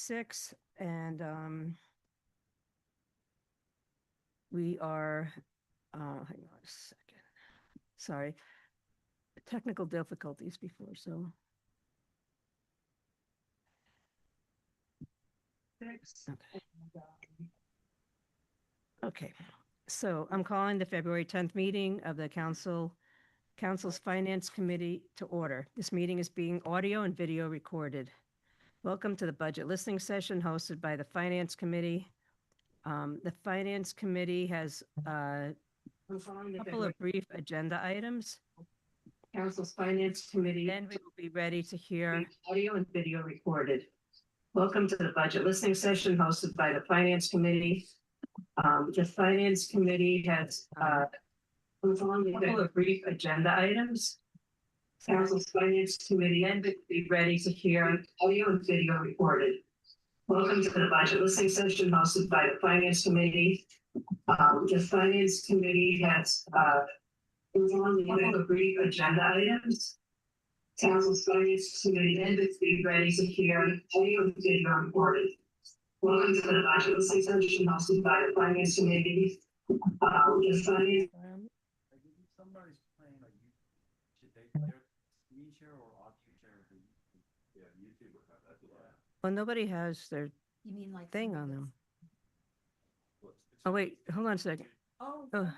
6, and we are, hang on a second. Sorry, technical difficulties before, so. 6. Okay, so I'm calling the February 10th meeting of the Council's Finance Committee to order. This meeting is being audio and video recorded. Welcome to the budget listening session hosted by the Finance Committee. The Finance Committee has a couple of brief agenda items. Council's Finance Committee. Then we will be ready to hear audio and video recorded. Welcome to the budget listening session hosted by the Finance Committee. The Finance Committee has a couple of brief agenda items. Council's Finance Committee and will be ready to hear audio and video recorded. Welcome to the budget listening session hosted by the Finance Committee. The Finance Committee has a couple of brief agenda items. Council's Finance Committee and will be ready to hear audio and video recorded. Welcome to the budget listening session hosted by the Finance Committee. The Finance. Somebody's playing a YouTube. Should they their screen share or audio share? Yeah, YouTube would have that. Well, nobody has their You mean like thing on them. Oh, wait, hold on a second. Oh. Oh.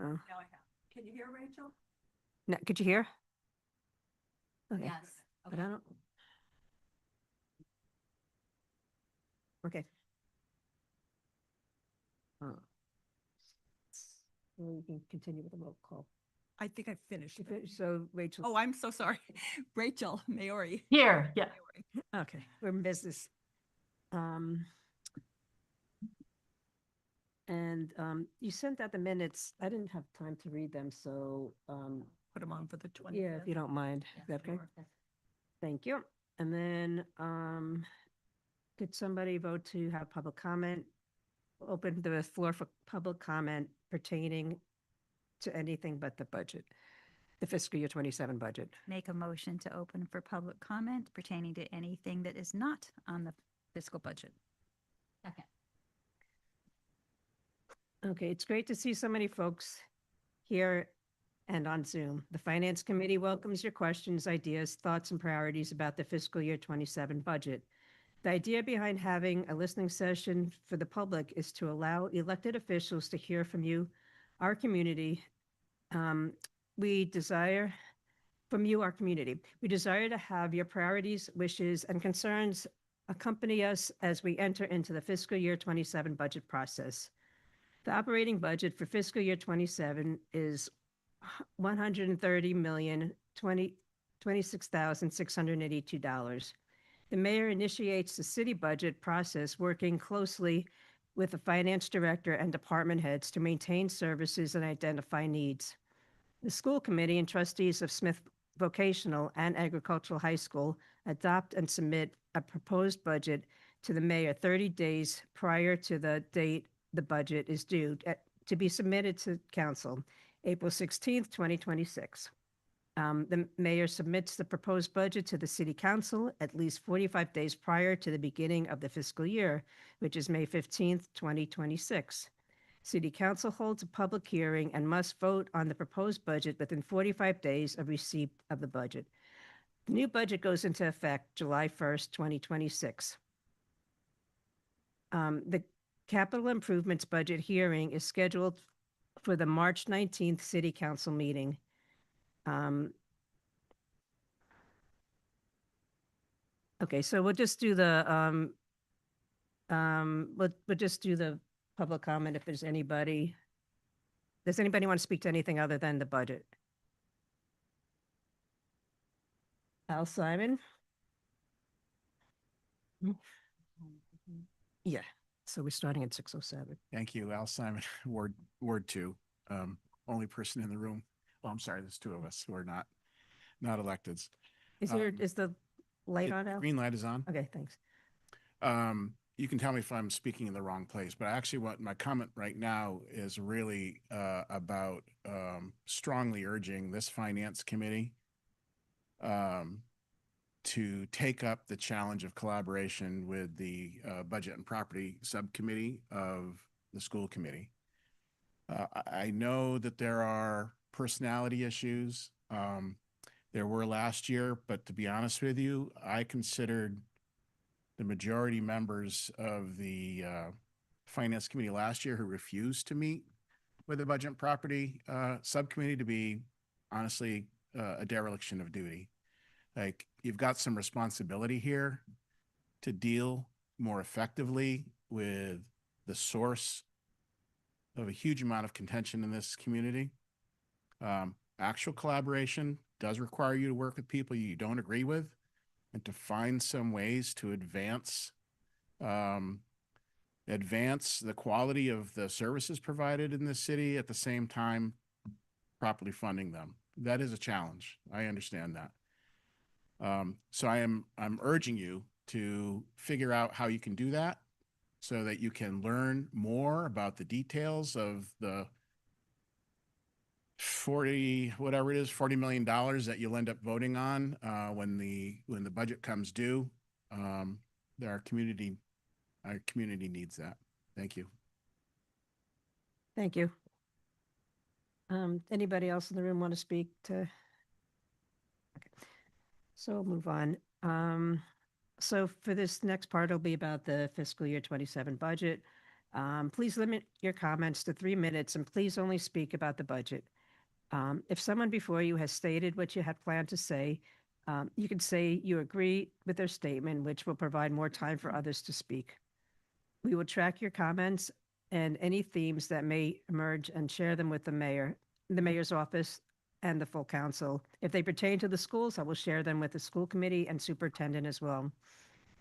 Now I have. Can you hear Rachel? No, could you hear? Okay. Yes. But Okay. I don't. Okay. Well, you can continue with the roll call. I think I finished. So Rachel. Oh, I'm so sorry. Rachel Maori. Here, yeah. Okay, we're in business. And you sent out the minutes. I didn't have time to read them, so Put them on for the 20th. yeah, if you don't mind. Is that okay? Thank you. And then could somebody vote to have public comment Open the floor for public comment pertaining to anything but the budget, the fiscal year 27 budget. Make a motion to open for public comment pertaining to anything that is not on the fiscal budget. Second. Okay, it's great to see so many folks here and on Zoom. The Finance Committee welcomes your questions, ideas, thoughts, and priorities about the fiscal year 27 budget. The idea behind having a listening session for the public is to allow elected officials to hear from you, our community. We desire from you, our community. We desire to have your priorities, wishes, and concerns accompany us as we enter into the fiscal year 27 budget process. The operating budget for fiscal year 27 is $130,026,682. The mayor initiates the city budget process, working closely with the finance director and department heads to maintain services and identify needs. The school committee and trustees of Smith Vocational and Agricultural High School adopt and submit a proposed budget to the mayor 30 days prior to the date the budget is due to be submitted to council, April 16th, 2026. The mayor submits the proposed budget to the city council at least 45 days prior to the beginning of the fiscal year, which is May 15th, 2026. City council holds a public hearing and must vote on the proposed budget within 45 days of receipt of the budget. The new budget goes into effect July 1st, 2026. The capital improvements budget hearing is scheduled for the March 19th city council meeting. Okay, so we'll just do the we'll just do the public comment if there's anybody. Does anybody want to speak to anything other than the budget? Al Simon? Yeah, so we're starting at 6:07. Thank you, Al Simon, Ward 2, only person in the room. Oh, I'm sorry, there's two of us who are not electeds. Is the light on, Al? Green light is on. Okay, thanks. You can tell me if I'm speaking in the wrong place, but actually what my comment right now is really about strongly urging this finance committee to take up the challenge of collaboration with the budget and property subcommittee of the school committee. I know that there are personality issues. There were last year, but to be honest with you, I considered the majority members of the finance committee last year who refused to meet with the budget and property subcommittee to be honestly a dereliction of duty. Like, you've got some responsibility here to deal more effectively with the source of a huge amount of contention in this community. Actual collaboration does require you to work with people you don't agree with and to find some ways to advance the quality of the services provided in this city at the same time properly funding them. That is a challenge. I understand that. So I'm urging you to figure out how you can do that so that you can learn more about the details of the $40 million that you'll end up voting on when the budget comes due. Our community needs that. Thank you. Thank you. Anybody else in the room want to speak to? Okay. So we'll move on. So for this next part, it'll be about the fiscal year 27 budget. Please limit your comments to 3 minutes and please only speak about the budget. If someone before you has stated what you had planned to say, you can say you agree with their statement, which will provide more time for others to speak. We will track your comments and any themes that may emerge and share them with the mayor's office, and the full council. If they pertain to the schools, I will share them with the school committee and superintendent as well.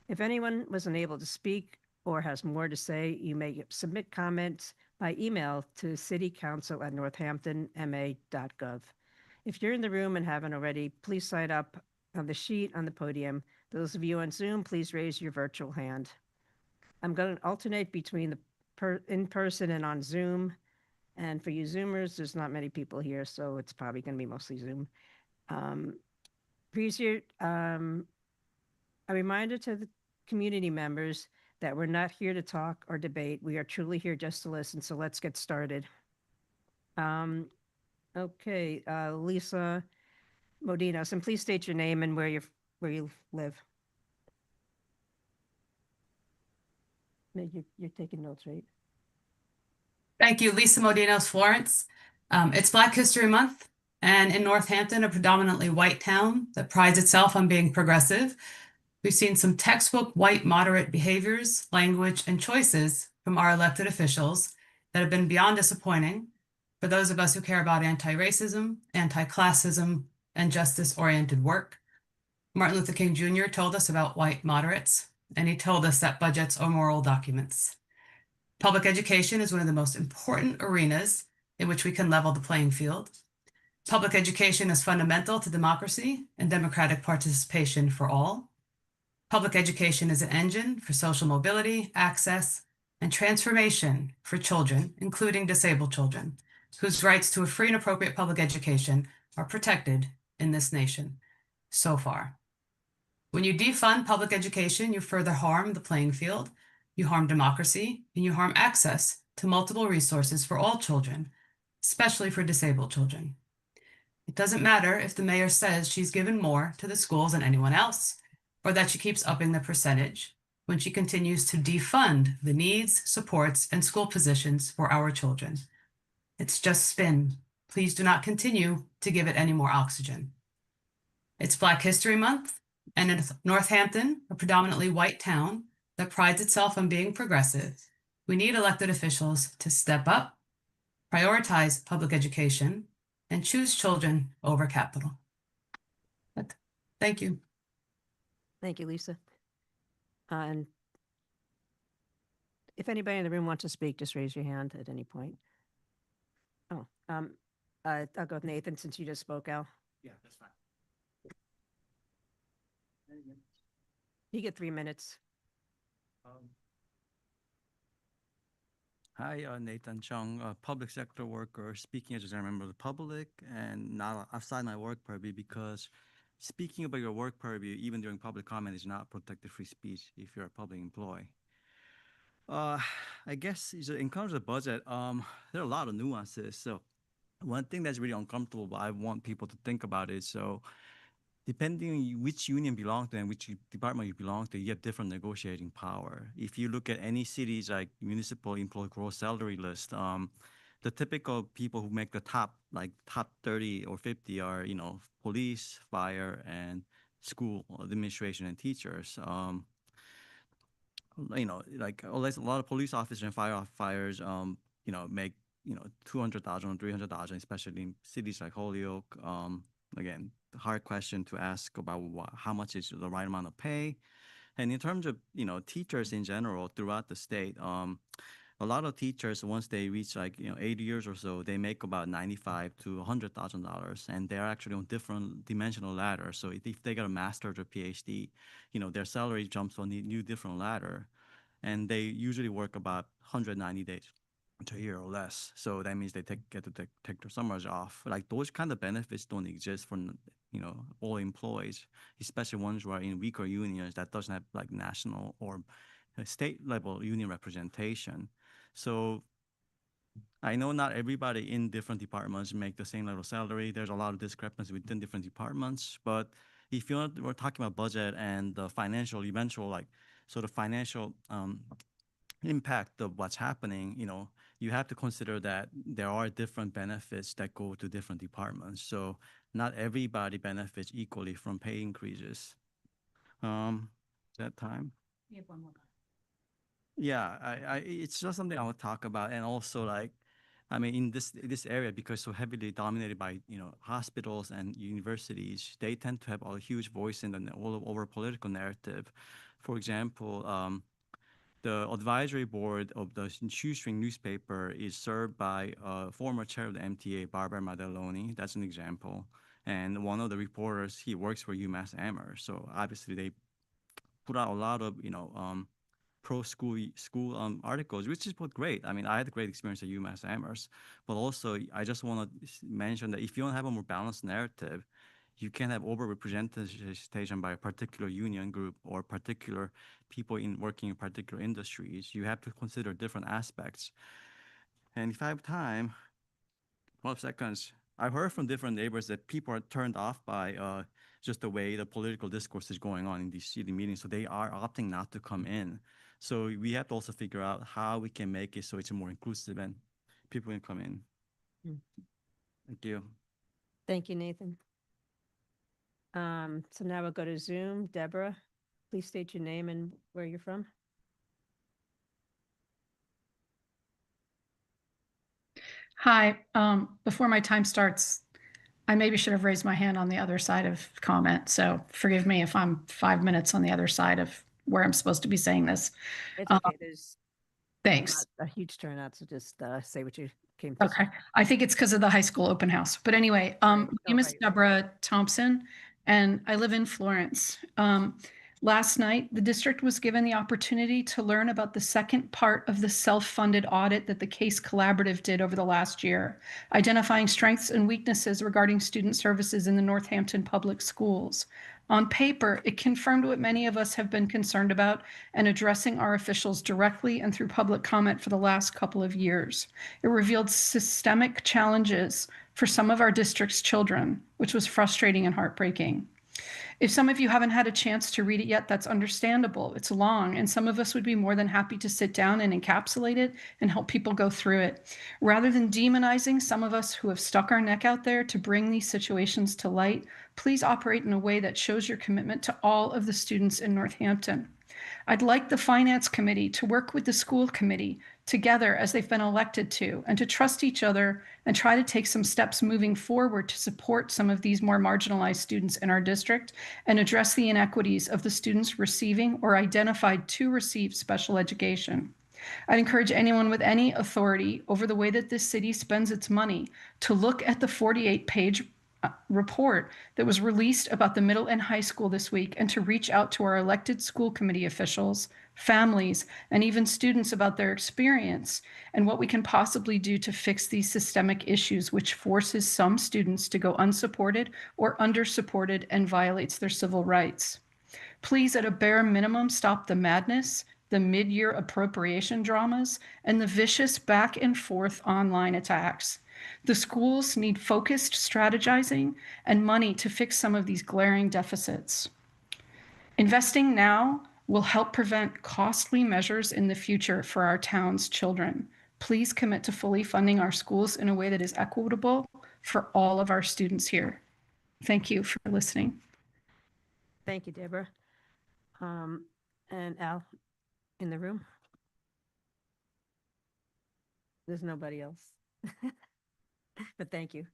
If anyone was unable to speak or has more to say, you may submit comments by email to citycouncil@northamptonma.gov. If you're in the room and haven't already, please sign up on the sheet on the podium. Those of you on Zoom, please raise your virtual hand. I'm going to alternate between in person and on Zoom. And for you Zoomers, there's not many people here, so it's probably going to be mostly Zoom. Please, a reminder to the community members that we're not here to talk or debate. We are truly here just to listen. So let's get started. Okay, Lisa Modinos, and please state your name and where you live. No, you're taking notes, right? Thank you, Lisa Modinos, Florence. It's Black History Month, and in Northampton, a predominantly white town that prides itself on being progressive, we've seen some textbook white moderate behaviors, language, and choices from our elected officials that have been beyond disappointing for those of us who care about anti-racism, anti-classism, and justice-oriented work. Martin Luther King Jr. told us about white moderates, and he told us that budgets are moral documents. Public education is one of the most important arenas in which we can level the playing field. Public education is fundamental to democracy and democratic participation for all. Public education is an engine for social mobility, access, and transformation for children, including disabled children, whose rights to a free and appropriate public education are protected in this nation so far. When you defund public education, you further harm the playing field, you harm democracy, and you harm access to multiple resources for all children, especially for disabled children. It doesn't matter if the mayor says she's given more to the schools than anyone else, or that she keeps upping the percentage when she continues to defund the needs, supports, and school positions for our children. It's just spin. Please do not continue to give it any more oxygen. It's Black History Month, and in Northampton, a predominantly white town that prides itself on being progressive, we need elected officials to step up, prioritize public education, and choose children over capital. But thank you. Thank you, Lisa. And if anybody in the room wants to speak, just raise your hand at any point. Oh, I'll go with Nathan since you just spoke, Al. Yeah, that's fine. You get 3 minutes. Hi, Nathan Chung, public sector worker, speaking as a member of the public and not outside my work purview, because speaking about your work purview, even during public comment, is not protected free speech if you're a public employee. I guess in terms of budget, there are a lot of nuances. So one thing that's really uncomfortable, but I want people to think about is, so depending on which union you belong to and which department you belong to, you have different negotiating power. If you look at any city's like municipal employee gross salary list, the typical people who make the top 30 or 50 are, police, fire, and school administration and teachers. Like a lot of police officers and firefighters, make, 200,000, 300,000, especially in cities like Holyoke. Again, hard question to ask about how much is the right amount of pay. And in terms of, teachers in general throughout the state, a lot of teachers, once they reach 80 years or so, they make about $95,000 to $100,000, and they're actually on different dimensional ladders. So if they get a master's or PhD, their salary jumps on a new different ladder, and they usually work about 190 days to a year or less. So that means they get to take their summers off. Like those kind of benefits don't exist for all employees, especially ones who are in weaker unions that doesn't have like national or state level union representation. So I know not everybody in different departments make the same level of salary. There's a lot of discrepancy within different departments. But if we're talking about budget and the financial financial impact of what's happening, you have to consider that there are different benefits that go to different departments. So not everybody benefits equally from pay increases. That time? You have one more. Yeah, it's just something I would talk about. And also in this area, because so heavily dominated by, hospitals and universities, they tend to have a huge voice in the all over political narrative. For example, the advisory board of the shoestring newspaper is served by former chair of the MTA, Barbara Madelloni. That's an example. And one of the reporters, he works for UMass Amherst. So obviously they put out a lot of, school articles, which is both great. I mean, I had a great experience at UMass Amherst, but also I just want to mention that if you don't have a more balanced narrative, you can't have overrepresentation by a particular union group or particular people in working in particular industries. You have to consider different aspects. And if I have time, 12 seconds. I've heard from different neighbors that people are turned off by just the way the political discourse is going on in these city meetings. So they are opting not to come in. So we have to also figure out how we can make it so it's more inclusive and people can come in. Mm. Thank you. Thank you, Nathan. So now we'll go to Zoom. Deborah, please state your name and where you're from. Hi, before my time starts, I maybe should have raised my hand on the other side of comment. So forgive me if I'm 5 minutes on the other side of where I'm supposed to be saying this. It's okay. There's Thanks. not a huge turnout, so just say what you came to say. Okay. I think it's because of the high school open house. But anyway, my name is right. Deborah Thompson, and I live in Florence. Last night, the district was given the opportunity to learn about the second part of the self-funded audit that the CASE Collaborative did over the last year, identifying strengths and weaknesses regarding student services in the Northampton public schools. On paper, it confirmed what many of us have been concerned about and addressing our officials directly and through public comment for the last couple of years. It revealed systemic challenges for some of our district's children, which was frustrating and heartbreaking. If some of you haven't had a chance to read it yet, that's understandable. It's long, and some of us would be more than happy to sit down and encapsulate it and help people go through it. Rather than demonizing some of us who have stuck our neck out there to bring these situations to light, please operate in a way that shows your commitment to all of the students in Northampton. I'd like the Finance Committee to work with the school committee together as they've been elected to, and to trust each other and try to take some steps moving forward to support some of these more marginalized students in our district and address the inequities of the students receiving or identified to receive special education. I'd encourage anyone with any authority over the way that this city spends its money to look at the 48-page report that was released about the middle and high school this week and to reach out to our elected school committee officials, families, and even students about their experience and what we can possibly do to fix these systemic issues, which forces some students to go unsupported or undersupported and violates their civil rights. Please, at a bare minimum, stop the madness, the mid-year appropriation dramas, and the vicious back and forth online attacks. The schools need focused strategizing and money to fix some of these glaring deficits. Investing now will help prevent costly measures in the future for our town's children. Please commit to fully funding our schools in a way that is equitable for all of our students here. Thank you for listening. Thank you, Deborah. And Al, in the room? There's nobody else. But thank you.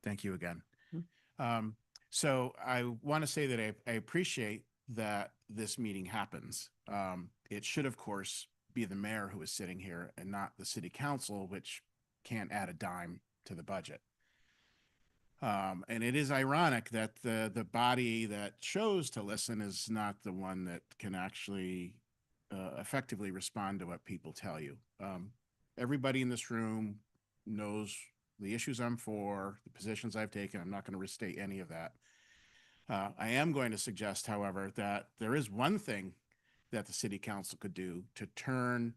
Thank you again. Mhm. So I want to say that I appreciate that this meeting happens. It should, of course, be the mayor who is sitting here and not the city council, which can't add a dime to the budget. And it is ironic that the body that chose to listen is not the one that can actually effectively respond to what people tell you. Everybody in this room knows the issues I'm for, the positions I've taken. I'm not going to restate any of that. I am going to suggest, however, that there is one thing that the city council could do to turn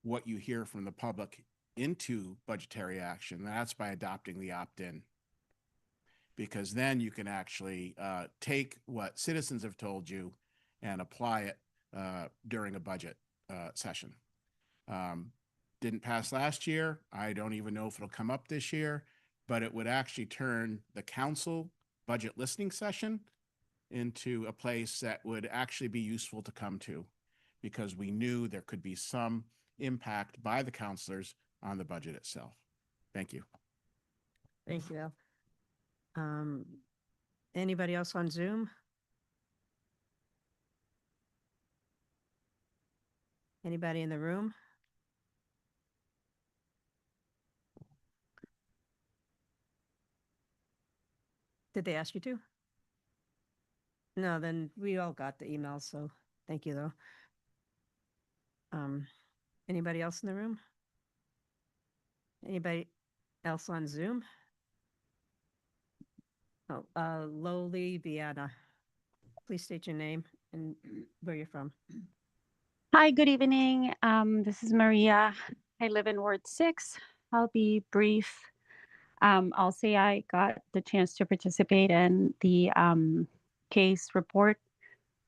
what you hear from the public into budgetary action. That's by adopting the opt-in, because then you can actually take what citizens have told you and apply it during a budget session. Didn't pass last year. I don't even know if it'll come up this year, but it would actually turn the council budget listening session into a place that would actually be useful to come to, because we knew there could be some impact by the counselors on the budget itself. Thank you. Thank you, Al. Anybody else on Zoom? Anybody in the room? Did they ask you to? No, then we all got the email, so thank you though. Anybody else in the room? Anybody else on Zoom? Oh, Loli Viana. Please state your name and where you're from. Hi, good evening. This is Maria. I live in Ward 6. I'll be brief. I'll say I got the chance to participate in the case report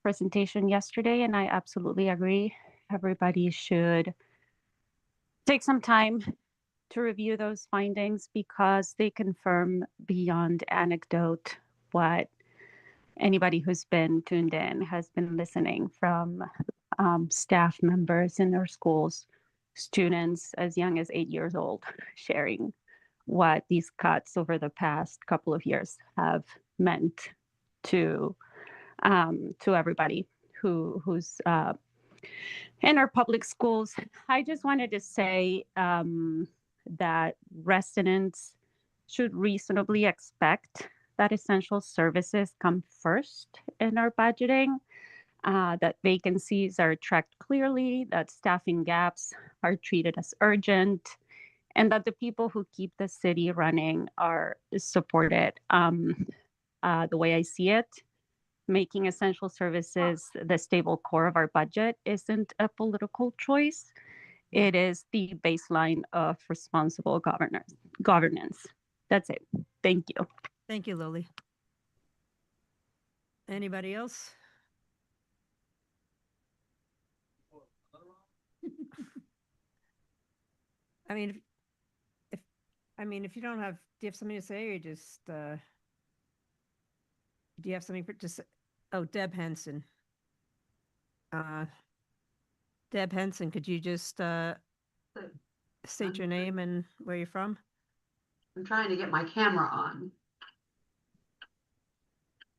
presentation yesterday, and I absolutely agree. Everybody should take some time to review those findings because they confirm beyond anecdote what anybody who's been tuned in has been listening from staff members in their schools, students as young as 8 years old, sharing what these cuts over the past couple of years have meant to everybody who's in our public schools. I just wanted to say that residents should reasonably expect that essential services come first in our budgeting, that vacancies are tracked clearly, that staffing gaps are treated as urgent, and that the people who keep the city running are supported. The way I see it, making essential services the stable core of our budget isn't a political choice. It is the baseline of responsible governance. That's it. Thank you. Thank you, Loli. Anybody else? I mean, if you don't have, do you have something to say or just, do you have something to say? Oh, Deb Henson. Deb Henson, could you just, state your name and where you're from? I'm trying to get my camera on.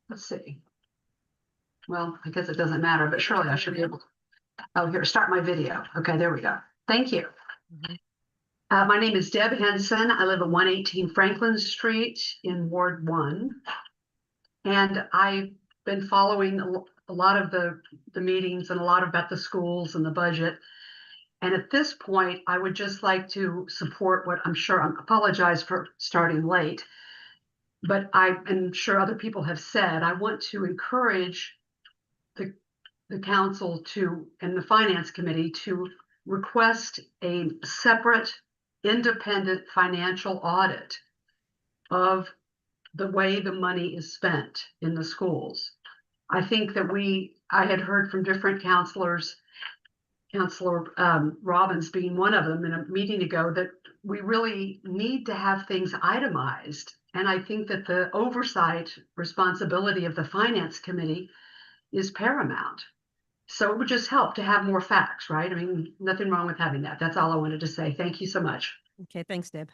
Let's see. Well, I guess it doesn't matter, but surely I should be able to. Oh, here, start my video. Okay, there we go. Thank you. My name is Deb Henson. I live at 118 Franklin Street in Ward 1. And I've been following a lot of the meetings and a lot about the schools and the budget. And at this point, I would just like to support what I apologize for starting late, but I'm sure other people have said, I want to encourage the council and the finance committee to request a separate independent financial audit of the way the money is spent in the schools. I think that I had heard from different counselors, Counselor Robbins being one of them in a meeting ago, that we really need to have things itemized. And I think that the oversight responsibility of the finance committee is paramount. So it would just help to have more facts, right? I mean, nothing wrong with having that. That's all I wanted to say. Thank you so much. Okay, thanks, Deb.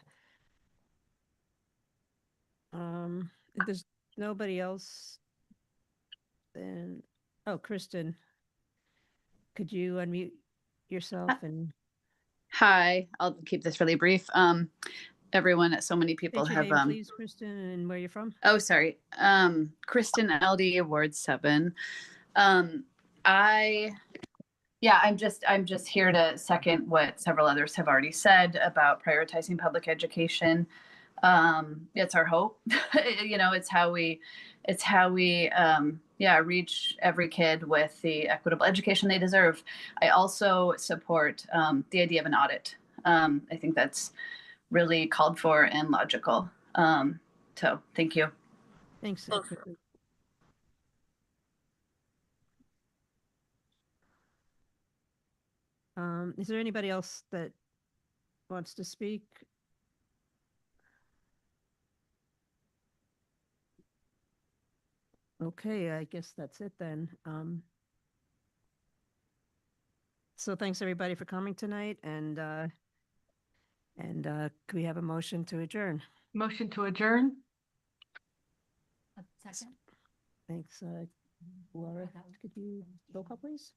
If there's nobody else, then, oh, Kristen, could you unmute yourself and Hi, I'll keep this really brief. Everyone, so many people state your have, name, please, Kristen, and where you're from? oh, sorry. Kristen LD, Ward 7. I'm just here to second what several others have already said about prioritizing public education. It's our hope. It's how we reach every kid with the equitable education they deserve. I also support the idea of an audit. I think that's really called for and logical. So thank you. Thanks. Kristen. Is there anybody else that wants to speak? Okay, I guess that's it then. So thanks everybody for coming tonight, and could we have a motion to adjourn? Motion to adjourn? Second. Thanks, Laura. Could you roll call, please?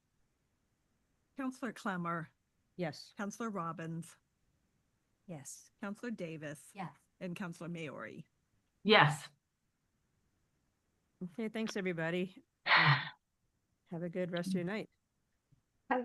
Counselor Clemmer, Yes. Counselor Robbins, Yes. Counselor Davis, Yes. and Counselor Maori. Yes. Okay, thanks everybody. Have a good rest of your night. Bye.